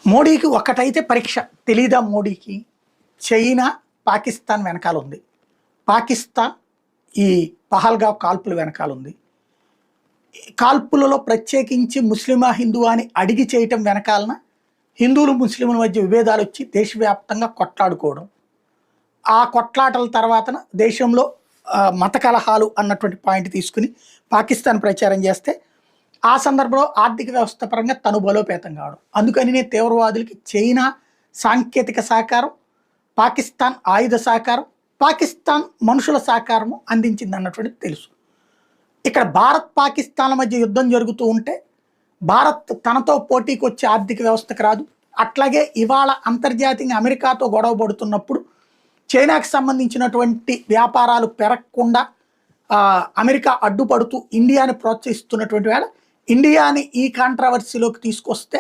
మోడీకి ఒకటైతే పరీక్ష తెలీదా మోడీకి? చైనా పాకిస్తాన్ వెనకాల ఉంది. పాకిస్తాన్ ఈ పహల్గావ్ కాల్పుల వెనకాల ఉంది. కాల్పులలో ప్రత్యేకించి ముస్లిమా హిందువా అని అడిగి చేయటం వెనకాలన హిందువులు ముస్లింల మధ్య విభేదాలు వచ్చి దేశవ్యాప్తంగా కొట్లాడుకోవడం. ఆ కొట్లాటల తర్వాతన దేశంలో మత కలహాలు అన్నటువంటి పాయింట్ తీసుకుని పాకిస్తాన్ ప్రచారం చేస్తే ఆ సందర్భంలో ఆర్థిక వ్యవస్థ పరంగా తను బలోపేతం కావడం. అందుకని తీవ్రవాదులకి చైనా సాంకేతిక సహకారం, పాకిస్తాన్ ఆయుధ సహకారం, పాకిస్తాన్ మనుషుల సహకారము అందించింది అన్నటువంటిది తెలుసు. ఇక్కడ భారత్ పాకిస్తాన్ల మధ్య యుద్ధం జరుగుతూ ఉంటే భారత్ తనతో పోటీకి వచ్చే ఆర్థిక వ్యవస్థకు రాదు. అట్లాగే ఇవాళ అంతర్జాతీయంగా అమెరికాతో గొడవ పడుతున్నప్పుడు చైనాకి సంబంధించినటువంటి వ్యాపారాలు పెరగకుండా అమెరికా అడ్డుపడుతూ ఇండియాని ప్రోత్సహిస్తున్నటువంటి వేళ ఇండియాని ఈ కాంట్రవర్సీలోకి తీసుకొస్తే